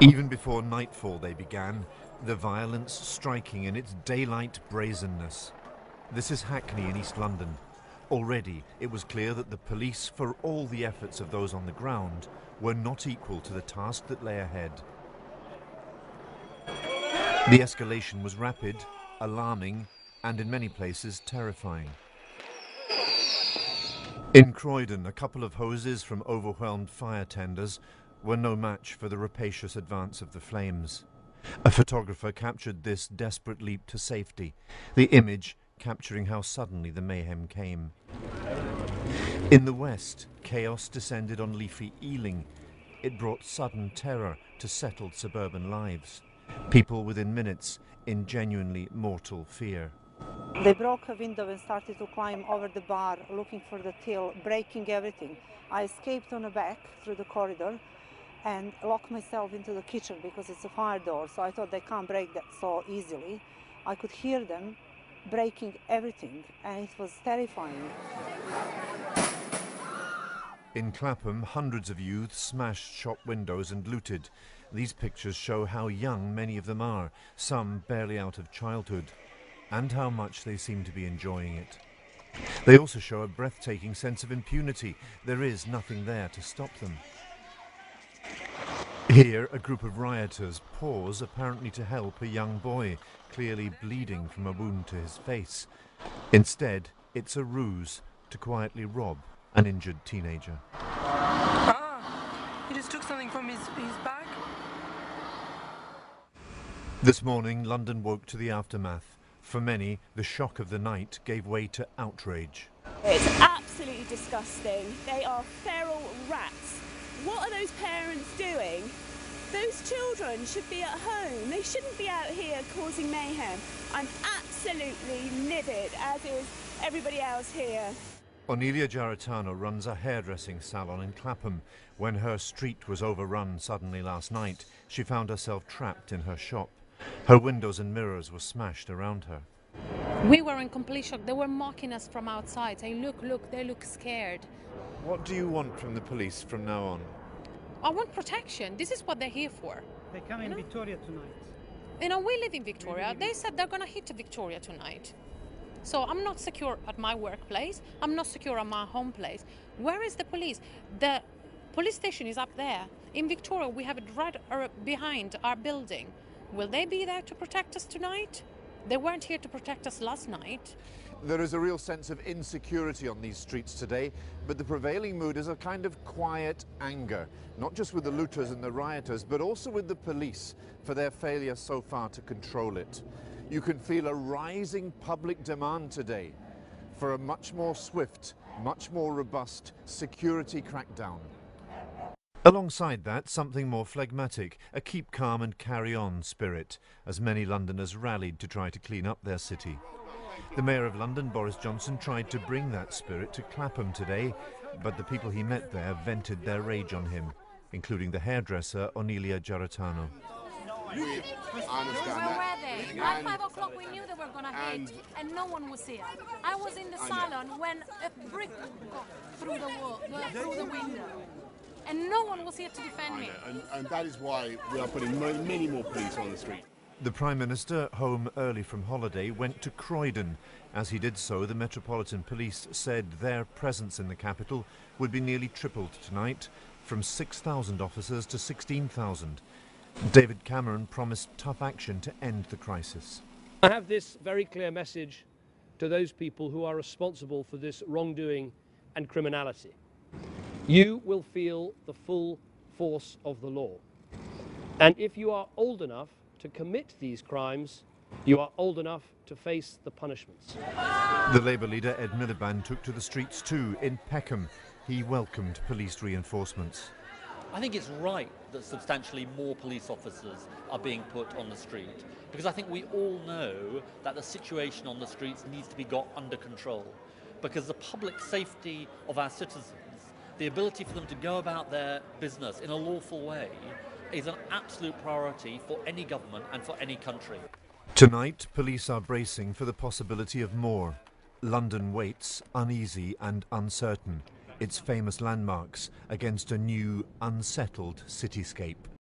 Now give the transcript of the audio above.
Even before nightfall they began, the violence striking in its daylight brazenness. This is Hackney in East London. Already it was clear that the police, for all the efforts of those on the ground, were not equal to the task that lay ahead. The escalation was rapid, alarming, and in many places terrifying. In Croydon, a couple of hoses from overwhelmed fire tenders were no match for the rapacious advance of the flames. A photographer captured this desperate leap to safety, the image capturing how suddenly the mayhem came. In the west, chaos descended on leafy Ealing. It brought sudden terror to settled suburban lives. People within minutes in genuinely mortal fear. They broke a window and started to climb over the bar, looking for the till, breaking everything. I escaped on the back through the corridor and locked myself into the kitchen because it's a fire door, so I thought they can't break that so easily. I could hear them breaking everything, and it was terrifying. In Clapham, hundreds of youths smashed shop windows and looted. These pictures show how young many of them are, some barely out of childhood, and how much they seem to be enjoying it. They also show a breathtaking sense of impunity. There is nothing there to stop them. Here, a group of rioters pause, apparently to help a young boy, clearly bleeding from a wound to his face. Instead, it's a ruse to quietly rob an injured teenager. He just took something from his bag. This morning, London woke to the aftermath. For many, the shock of the night gave way to outrage. It's absolutely disgusting. They are feral rats. What are those parents doing? Those children should be at home. They shouldn't be out here causing mayhem. I'm absolutely livid, as is everybody else here. Onelia Giarratano runs a hairdressing salon in Clapham. When her street was overrun suddenly last night, she found herself trapped in her shop. Her windows and mirrors were smashed around her. We were in complete shock. They were mocking us from outside, saying, look, they look scared. What do you want from the police from now on? I want protection. This is what they're here for. They come in Victoria tonight. We live in Victoria. They said they're going to hit Victoria tonight. So I'm not secure at my workplace. I'm not secure at my home place. Where is the police? The police station is up there. In Victoria, we have it right behind our building. Will they be there to protect us tonight? They weren't here to protect us last night. There is a real sense of insecurity on these streets today, but the prevailing mood is a kind of quiet anger, not just with the looters and the rioters, but also with the police for their failure so far to control it. You can feel a rising public demand today for a much more swift, much more robust security crackdown. Alongside that, something more phlegmatic, a keep calm and carry on spirit, as many Londoners rallied to try to clean up their city. The Mayor of London, Boris Johnson, tried to bring that spirit to Clapham today, but the people he met there vented their rage on him, including the hairdresser Onelia Giarratano. Where were they? At 5 o'clock we knew they were going to hit, and no one was here. I was in the salon when a brick got through the wall, through the window, and no one was here to defend me. And that is why we are putting many more police on the street. The Prime Minister, home early from holiday, went to Croydon. As he did so, the Metropolitan Police said their presence in the capital would be nearly tripled tonight, from 6,000 officers to 16,000. David Cameron promised tough action to end the crisis. I have this very clear message to those people who are responsible for this wrongdoing and criminality. You will feel the full force of the law. And if you are old enough to commit these crimes, you are old enough to face the punishments. The Labour leader Ed Miliband took to the streets too. In Peckham, he welcomed police reinforcements. I think it's right that substantially more police officers are being put on the street, because I think we all know that the situation on the streets needs to be got under control, because the public safety of our citizens, the ability for them to go about their business in a lawful way, is an absolute priority for any government and for any country. Tonight, police are bracing for the possibility of more. London waits, uneasy and uncertain, its famous landmarks against a new, unsettled cityscape.